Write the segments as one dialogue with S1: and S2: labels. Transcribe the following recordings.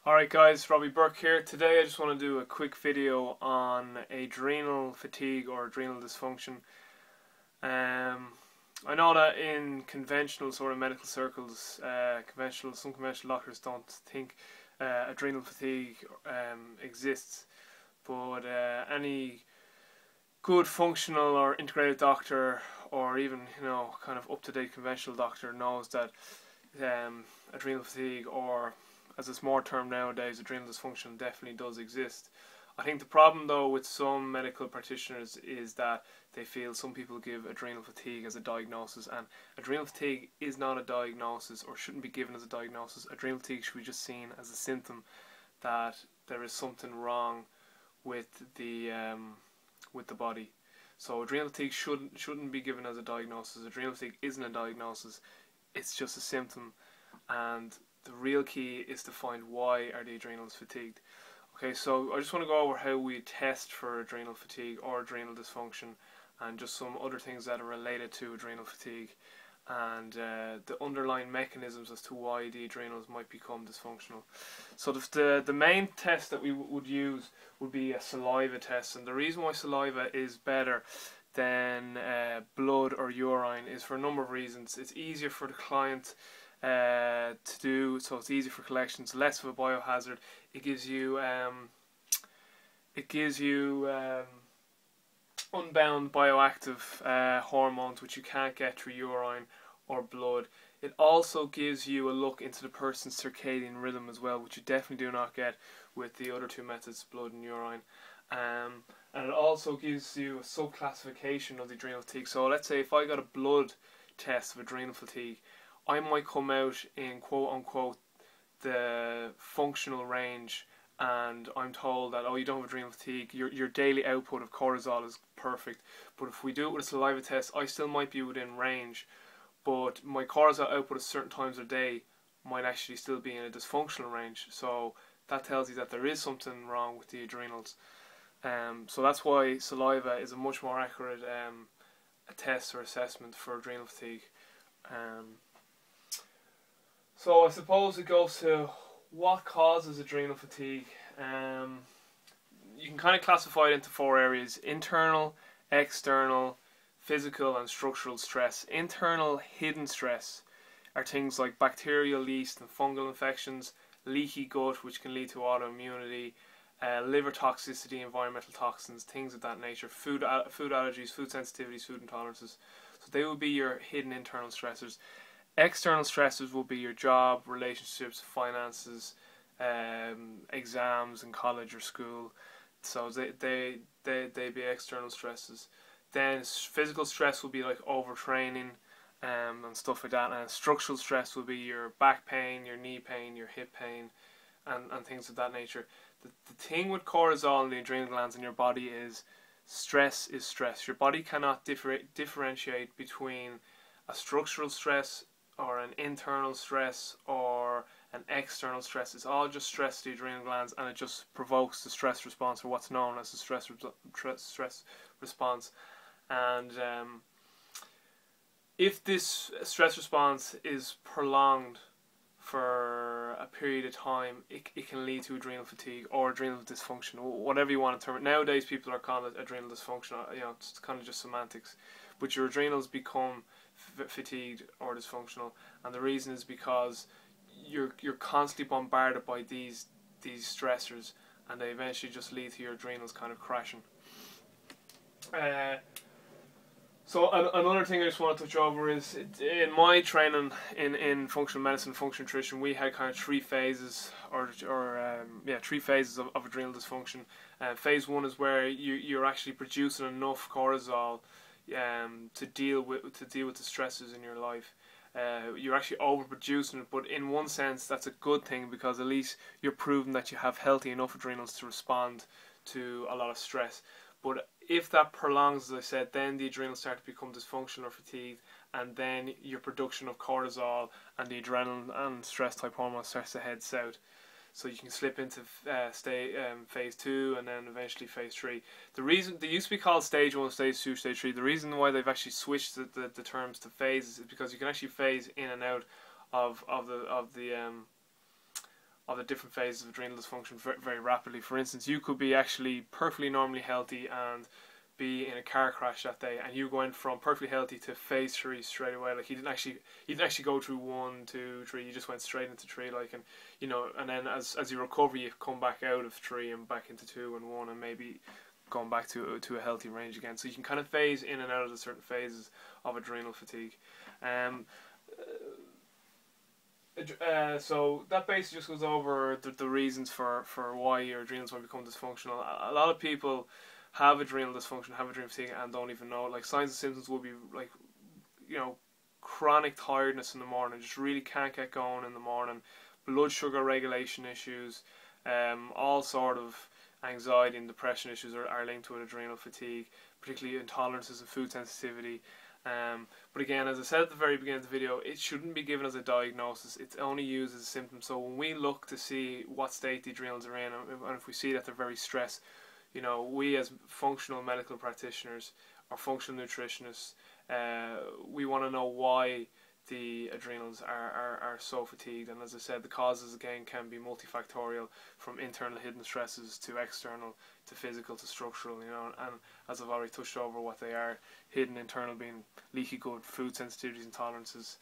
S1: Alright guys, Robbie Burke here. Today I just want to do a quick video on adrenal fatigue or adrenal dysfunction. I know that in conventional sort of medical circles, some conventional doctors don't think adrenal fatigue exists, but any good functional or integrated doctor, or even kind of up-to-date conventional doctor, knows that adrenal fatigue, or as it's more termed nowadays, adrenal dysfunction, definitely does exist. I think the problem though with some medical practitioners is that they feel some people give adrenal fatigue as a diagnosis, and adrenal fatigue is not a diagnosis, or shouldn't be given as a diagnosis. Adrenal fatigue should be just seen as a symptom that there is something wrong with the body. So adrenal fatigue shouldn't be given as a diagnosis. Adrenal fatigue isn't a diagnosis, it's just a symptom, and the real key is to find why are the adrenals fatigued. Okay, so I just want to go over how we test for adrenal fatigue or adrenal dysfunction, and just some other things that are related to adrenal fatigue, and the underlying mechanisms as to why the adrenals might become dysfunctional. So the main test that we would use would be a saliva test, and the reason why saliva is better than blood or urine is for a number of reasons. It's easier for the client to do, so it's easy for collections, less of a biohazard. It gives you unbound bioactive hormones which you can't get through urine or blood. It also gives you a look into the person's circadian rhythm as well, which you definitely do not get with the other two methods, blood and urine. And it also gives you a sub-classification of the adrenal fatigue. So let's say if I got a blood test of adrenal fatigue, I might come out in quote unquote the functional range, and I'm told that, oh, you don't have adrenal fatigue, your daily output of cortisol is perfect. But if we do it with a saliva test, I still might be within range, but my cortisol output at certain times of day might actually still be in a dysfunctional range. So that tells you that there is something wrong with the adrenals. So that's why saliva is a much more accurate a test or assessment for adrenal fatigue. So I suppose it goes to what causes adrenal fatigue. You can kind of classify it into four areas: internal, external, physical and structural stress. Internal hidden stress are things like bacterial, yeast and fungal infections, leaky gut which can lead to autoimmunity, liver toxicity, environmental toxins, things of that nature, food allergies, food sensitivities, food intolerances. So they will be your hidden internal stressors. External stressors will be your job, relationships, finances, exams in college or school. So they be external stresses. Then physical stress will be like overtraining and stuff like that. And structural stress will be your back pain, your knee pain, your hip pain, and things of that nature. The thing with cortisol and the adrenal glands in your body is stress is stress. Your body cannot differentiate between a structural stress or an internal stress or an external stress. It's all just stress to the adrenal glands, and it just provokes the stress response, or what's known as the stress response. And if this stress response is prolonged for a period of time, it can lead to adrenal fatigue or adrenal dysfunction, whatever you want to term it. Nowadays people are calling it adrenal dysfunction, it's kind of just semantics, but your adrenals become fatigued or dysfunctional, and the reason is because you're constantly bombarded by these stressors, and they eventually just lead to your adrenals kind of crashing. So another thing I just want to touch over is, in my training in functional medicine, functional nutrition, we had kind of three phases three phases of adrenal dysfunction. Phase one is where you're actually producing enough cortisol to deal with the stresses in your life. You're actually overproducing it, but in one sense that's a good thing, because at least you're proving that you have healthy enough adrenals to respond to a lot of stress. But if that prolongs, as I said, then the adrenals start to become dysfunctional or fatigued, and then your production of cortisol and the adrenaline and stress type hormones starts to head south. So you can slip into phase 2 and then eventually phase 3. The reason they used to be called stage 1, stage 2, stage 3. The reason why they've actually switched the terms to phases is because you can actually phase in and out of of the different phases of adrenal dysfunction very, very rapidly. For instance, you could be actually perfectly normally healthy and be in a car crash that day, and you went from perfectly healthy to phase 3 straight away. Like you didn't actually go through 1, 2, 3. You just went straight into 3. Like, and you know, and then as you recover, you come back out of 3 and back into 2 and 1, and maybe going back to a healthy range again. So you can kind of phase in and out of the certain phases of adrenal fatigue. So that basically just goes over the reasons for why your adrenals might become dysfunctional. A lot of people have adrenal dysfunction, have adrenal fatigue, and don't even know. Like, signs and symptoms will be like, you know, chronic tiredness in the morning, just really can't get going in the morning, blood sugar regulation issues, all sort of anxiety and depression issues are linked to an adrenal fatigue, particularly intolerances and food sensitivity. But again, as I said at the very beginning of the video, it shouldn't be given as a diagnosis. It's only used as a symptom. So when we look to see what state the adrenals are in, and if we see that they're very stressed, you know, we as functional medical practitioners or functional nutritionists, we want to know why the adrenals are so fatigued. And as I said, the causes again can be multifactorial, from internal hidden stresses to external to physical to structural, you know, and as I've already touched over what they are, hidden internal being leaky gut, food sensitivities, intolerances,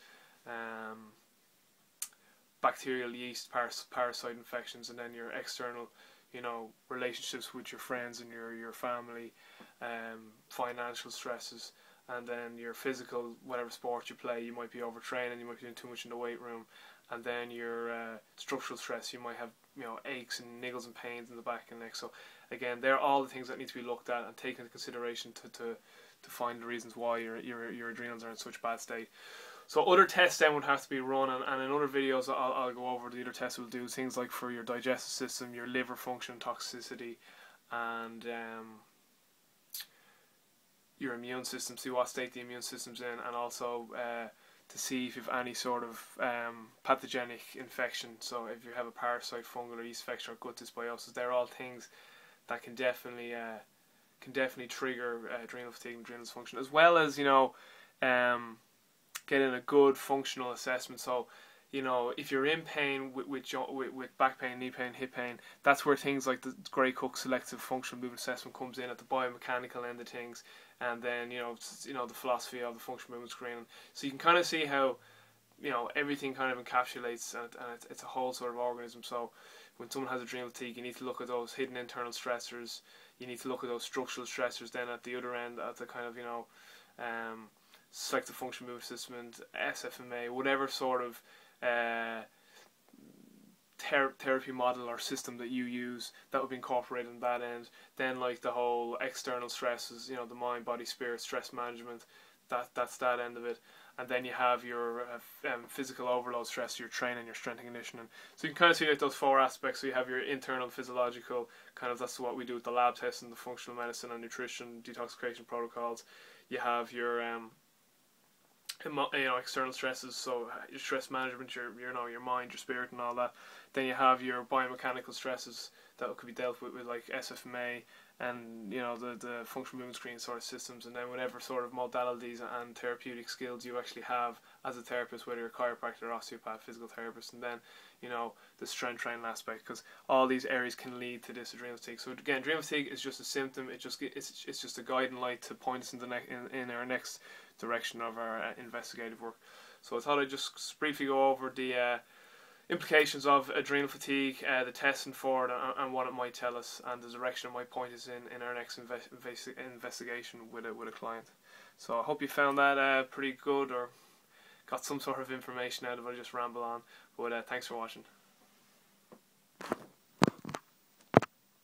S1: bacterial, yeast, parasite infections, and then your external, you know, relationships with your friends and your family, financial stresses. And then your physical, whatever sport you play, you might be overtraining, you might be doing too much in the weight room. And then your structural stress, you might have, you know, aches and niggles and pains in the back and neck. So again, they're all the things that need to be looked at and taken into consideration to find the reasons why your adrenals are in such bad state. So other tests then would have to be run, and in other videos I'll go over the other tests we'll do, things like for your digestive system, your liver function, toxicity, and your immune system, see what state the immune system's in, and also to see if you have any sort of pathogenic infection. So if you have a parasite, fungal or yeast infection or gut dysbiosis, they're all things that can definitely trigger adrenal fatigue and adrenal dysfunction, as well as, you know, getting a good functional assessment. So, you know, if you're in pain with back pain, knee pain, hip pain, that's where things like the Gray Cook Selective Functional Movement Assessment comes in at the biomechanical end of things, and then you know the philosophy of the functional movement screening. So you can kind of see how, you know, everything kind of encapsulates, and it's a whole sort of organism. So when someone has adrenal fatigue, you need to look at those hidden internal stressors. You need to look at those structural stressors. Then at the other end, at the kind of, you know, selective functional movement assessment, SFMA, whatever sort of therapy model or system that you use, that would be incorporated in that end. Then like the whole external stresses, you know, the mind, body, spirit, stress management, that's that end of it. And then you have your physical overload stress, your training, your strength and conditioning. So you can kind of see like those 4 aspects. So you have your internal physiological, kind of, that's what we do with the lab tests and the functional medicine and nutrition, detoxification protocols. You have your you know, external stresses, so your stress management, your you know, your mind, your spirit, and all that. Then you have your biomechanical stresses that could be dealt with like SFMA and, you know, the functional movement screen sort of systems, and then whatever sort of modalities and therapeutic skills you actually have as a therapist, whether you're a chiropractor, osteopath, physical therapist, and then, you know, the strength training aspect, because all these areas can lead to this adrenal fatigue. So again, adrenal fatigue is just a symptom. It's just a guiding light to point us in our next direction of our investigative work. So I thought I'd just briefly go over the implications of adrenal fatigue, the testing for it, and what it might tell us, and the direction it might point us in our next investigation with a client. So I hope you found that pretty good, or got some sort of information out of it. I just ramble on, but thanks for watching.